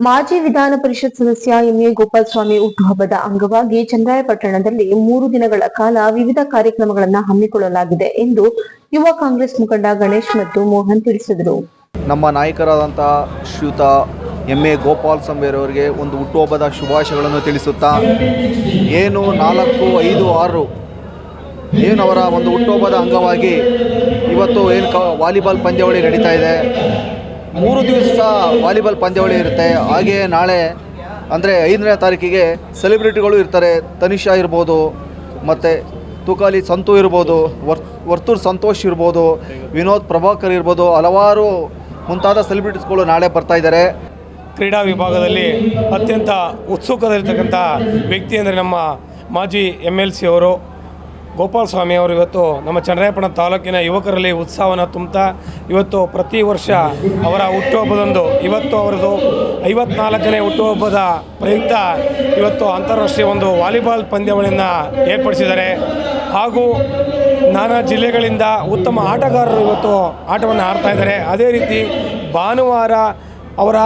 ಮಾಜಿ ವಿಧಾನ ಪರಿಷತ್ ಸದಸ್ಯ ಎಂಎ ಗೋಪಾಲಸ್ವಾಮಿ ಹುಟ್ಟುಹಬ್ಬದ ಅಂಗವಾಗಿ ಚನ್ನರಾಯಪಟ್ಟಣದಲ್ಲಿ 3 ದಿನಗಳ ಕಾಲ ವಿವಿಧ ಕಾರ್ಯಕ್ರಮಗಳನ್ನು ಹಮ್ಮಿಕೊಳ್ಳಲಾಗಿದೆ ಎಂದು ಯುವ ಕಾಂಗ್ರೆಸ್ ಮುಖಂಡ ಗಣೇಶ್ ಮತ್ತು ಮೋಹನ್ ತಿಳಿಸಿದರು. ನಮ್ಮ ನಾಯಕರಾದಂತಹ ಶ್ರೀಯುತ ಎಂಎ ಗೋಪಾಲಸ್ವಾಮಿ ಅವರಿಗೆ ಒಂದು ಹುಟ್ಟುಹಬ್ಬದ ಶುಭಾಶಯಗಳನ್ನು ತಿಳಿಸುತ್ತಾ ಏನು 4, 5, 6 ಏನು ಅವರ ಒಂದು ಹುಟ್ಟುಹಬ್ಬದ ಅಂಗವಾಗಿ ಇವತ್ತು ವಾಲಿಬಾಲ್ ಪಂದ್ಯಾವಳಿ ನಡೀತಾ ಇದೆ. 3 ದಿವಸ ವಾಲಿಬಾಲ್ ಪಂದ್ಯಾವಳಿ ಇರುತ್ತೆ. ಹಾಗೆಯೇ ನಾಳೆ ಅಂದರೆ 5ನೇ ತಾರೀಕಿಗೆ ಸೆಲೆಬ್ರಿಟಿಗಳು ಇರ್ತಾರೆ. ತನಿಷಾ ಇರ್ಬೋದು, ಮತ್ತು ತುಕಾಲಿ ಸಂತು ಇರ್ಬೋದು, ವರ್ತೂರ್ ಸಂತೋಷ್ ಇರ್ಬೋದು, ವಿನೋದ್ ಪ್ರಭಾಕರ್ ಇರ್ಬೋದು, ಹಲವಾರು ಮುಂತಾದ ಸೆಲೆಬ್ರಿಟೀಸ್ಗಳು ನಾಳೆ ಬರ್ತಾ ಇದ್ದಾರೆ. ಕ್ರೀಡಾ ವಿಭಾಗದಲ್ಲಿ ಅತ್ಯಂತ ಉತ್ಸುಕದಲ್ಲಿರ್ತಕ್ಕಂಥ ವ್ಯಕ್ತಿ ಅಂದರೆ ನಮ್ಮ ಮಾಜಿ MLC ಅವರು ಗೋಪಾಲಸ್ವಾಮಿ ಅವರು ಇವತ್ತು ನಮ್ಮ ಚನ್ನರಾಯಪಟ್ಟಣ ತಾಲೂಕಿನ ಯುವಕರಲ್ಲಿ ಉತ್ಸಾಹವನ್ನು ತುಂಬುತ್ತಾ ಇವತ್ತು ಪ್ರತಿ ವರ್ಷ ಅವರ ಹುಟ್ಟುಹಬ್ಬದಂದು ಇವತ್ತು ಅವರದು 54ನೇ ಹುಟ್ಟುಹಬ್ಬದ ಪ್ರಯುಕ್ತ ಇವತ್ತು ಅಂತಾರಾಷ್ಟ್ರೀಯ ಒಂದು ವಾಲಿಬಾಲ್ ಪಂದ್ಯಾವಳಿಯನ್ನು ಏರ್ಪಡಿಸಿದ್ದಾರೆ. ಹಾಗೂ ನಾನಾ ಜಿಲ್ಲೆಗಳಿಂದ ಉತ್ತಮ ಆಟಗಾರರು ಇವತ್ತು ಆಟವನ್ನು ಆಡ್ತಾ ಇದ್ದಾರೆ. ಅದೇ ರೀತಿ ಭಾನುವಾರ ಅವರ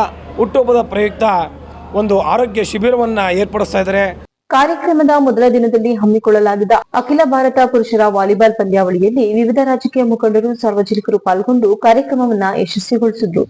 ಹುಟ್ಟುಹಬ್ಬದ ಪ್ರಯುಕ್ತ ಒಂದು ಆರೋಗ್ಯ ಶಿಬಿರವನ್ನು ಏರ್ಪಡಿಸ್ತಾ ಇದ್ದಾರೆ. ಕಾರ್ಯಕ್ರಮದ ಮೊದಲ ದಿನದಲ್ಲಿ ಹಮ್ಮಿಕೊಳ್ಳಲಾಗಿದ್ದ ಅಖಿಲ ಭಾರತ ಪುರುಷರ ವಾಲಿಬಾಲ್ ಪಂದ್ಯಾವಳಿಯಲ್ಲಿ ವಿವಿಧ ರಾಜಕೀಯ ಮುಖಂಡರು, ಸಾರ್ವಜನಿಕರು ಪಾಲ್ಗೊಂಡು ಕಾರ್ಯಕ್ರಮವನ್ನು ಯಶಸ್ವಿಗೊಳಿಸಿದರು.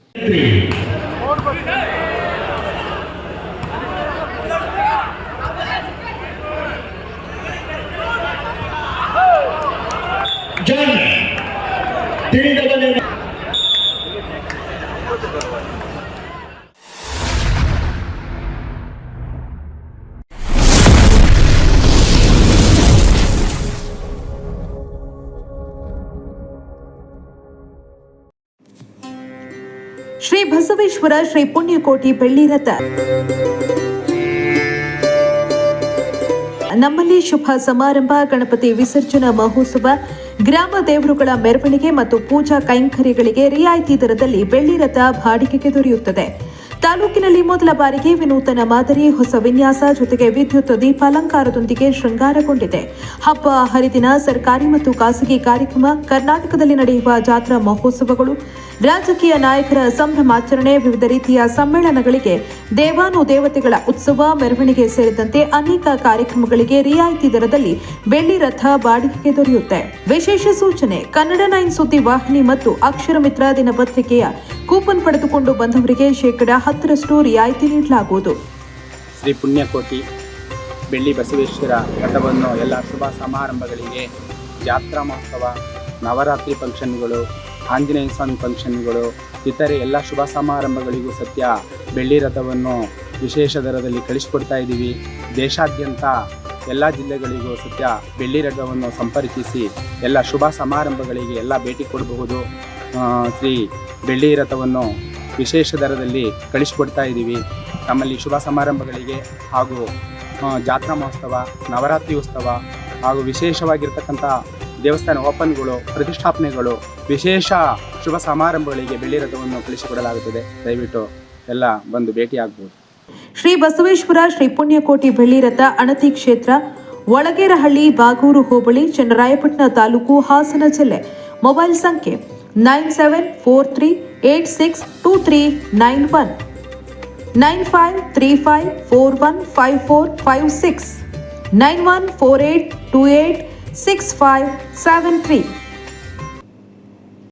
ಶ್ರೀ ಬಸವೇಶ್ವರ ಶ್ರೀ ಪುಣ್ಯಕೋಟಿ ಬೆಳ್ಳಿ ರಥ ನಮ್ಮಲ್ಲಿ ಶುಭ ಸಮಾರಂಭ, ಗಣಪತಿ ವಿಸರ್ಜನಾ ಮಹೋತ್ಸವ, ಗ್ರಾಮ ದೇವರುಗಳ ಮೆರವಣಿಗೆ ಮತ್ತು ಪೂಜಾ ಕೈಂಕರ್ಯಗಳಿಗೆ ರಿಯಾಯಿತಿ ದರದಲ್ಲಿ ಬೆಳ್ಳಿ ರಥ ಬಾಡಿಗೆಗೆ ದೊರೆಯುತ್ತದೆ. ತಾಲೂಕಿನಲ್ಲಿ ಮೊದಲ ಬಾರಿಗೆ ವಿನೂತನ ಮಾದರಿ, ಹೊಸ ವಿನ್ಯಾಸ ಜೊತೆಗೆ ವಿದ್ಯುತ್ ದೀಪಾಲಂಕಾರದೊಂದಿಗೆ ಶೃಂಗಾರಗೊಂಡಿದೆ. ಹಬ್ಬ ಹರಿದಿನ, ಸರ್ಕಾರಿ ಮತ್ತು ಖಾಸಗಿ ಕಾರ್ಯಕ್ರಮ, ಕರ್ನಾಟಕದಲ್ಲಿ ನಡೆಯುವ ಜಾತ್ರಾ ಮಹೋತ್ಸವಗಳು, ರಾಜಕೀಯ ನಾಯಕರ ಸಂಭ್ರಮಾಚರಣೆ, ವಿವಿಧ ರೀತಿಯ ಸಮ್ಮೇಳನಗಳಿಗೆ, ದೇವಾನುದೇವತೆಗಳ ಉತ್ಸವ, ಮೆರವಣಿಗೆ ಸೇರಿದಂತೆ ಅನೇಕ ಕಾರ್ಯಕ್ರಮಗಳಿಗೆ ರಿಯಾಯಿತಿ ದರದಲ್ಲಿ ಬೆಳ್ಳಿ ರಥ ಬಾಡಿಗೆಗೆ ದೊರೆಯುತ್ತೆ. ವಿಶೇಷ ಸೂಚನೆ: ಕನ್ನಡ 9 ಸುದ್ದಿ ವಾಹಿನಿ ಮತ್ತು ಅಕ್ಷರ ಮಿತ್ರ ದಿನಪತ್ರಿಕೆಯ ಕೂಪನ್ ಪಡೆದುಕೊಂಡು ಬಂದವರಿಗೆ 10% ರಿಯಾಯಿತಿ ನೀಡಲಾಗುವುದು. ಶ್ರೀ ಪುಣ್ಯಕೋಟಿ ಬೆಳ್ಳಿ ಬಸವೇಶ್ವರ ರಥವನ್ನು ಎಲ್ಲ ಶುಭ ಸಮಾರಂಭಗಳಿಗೆ, ಜಾತ್ರಾ ಮಹೋತ್ಸವ, ನವರಾತ್ರಿ ಫಂಕ್ಷನ್ಗಳು, ಆಂಜನೇಯ ಸ್ವಾಮಿ ಫಂಕ್ಷನ್ಗಳು, ಇತರೆ ಎಲ್ಲ ಶುಭ ಸಮಾರಂಭಗಳಿಗೂ ಸತ್ಯ ಬೆಳ್ಳಿ ರಥವನ್ನು ವಿಶೇಷ ದರದಲ್ಲಿ ಕಳಿಸಿಕೊಡ್ತಾ ಇದ್ದೀವಿ. ದೇಶಾದ್ಯಂತ ಎಲ್ಲ ಜಿಲ್ಲೆಗಳಿಗೂ ಸತ್ಯ ಬೆಳ್ಳಿ ರಥವನ್ನು ಸಂಪರ್ಕಿಸಿ ಎಲ್ಲ ಶುಭ ಸಮಾರಂಭಗಳಿಗೆ ಎಲ್ಲ ಭೇಟಿ ಕೊಡಬಹುದು. ಶ್ರೀ ಬೆಳ್ಳಿ ರಥವನ್ನು ವಿಶೇಷ ದರದಲ್ಲಿ ಕಳಿಸಿಕೊಡ್ತಾ ಇದ್ದೀವಿ. ನಮ್ಮಲ್ಲಿ ಶುಭ ಸಮಾರಂಭಗಳಿಗೆ ಹಾಗೂ ಜಾತ್ರಾ ಮಹೋತ್ಸವ, ನವರಾತ್ರಿ ಉತ್ಸವ ಹಾಗೂ ವಿಶೇಷವಾಗಿರ್ತಕ್ಕಂಥ ದೇವಸ್ಥಾನ ಓಪನ್ಗಳು, ಪ್ರತಿಷ್ಠಾಪನೆಗಳು, ವಿಶೇಷ ಶುಭ ಸಮಾರಂಭಗಳಿಗೆ ಬೆಳ್ಳಿ ರಥವನ್ನು ಕಳಿಸಿಕೊಡಲಾಗುತ್ತದೆ. ದಯವಿಟ್ಟು ಎಲ್ಲ ಬಂದು ಭೇಟಿಯಾಗಬಹುದು. ಶ್ರೀ ಬಸವೇಶ್ವರ ಶ್ರೀ ಪುಣ್ಯಕೋಟಿ ಬೆಳ್ಳಿ ರಥ ಅಣತಿ ಕ್ಷೇತ್ರ, ಒಳಗೇರಹಳ್ಳಿ, ಬಾಗೂರು ಹೋಬಳಿ, ಚನ್ನರಾಯಪಟ್ಟಣ ತಾಲೂಕು, ಹಾಸನ ಜಿಲ್ಲೆ. ಮೊಬೈಲ್ ಸಂಖ್ಯೆ 9743862391 9535415456 9148286573.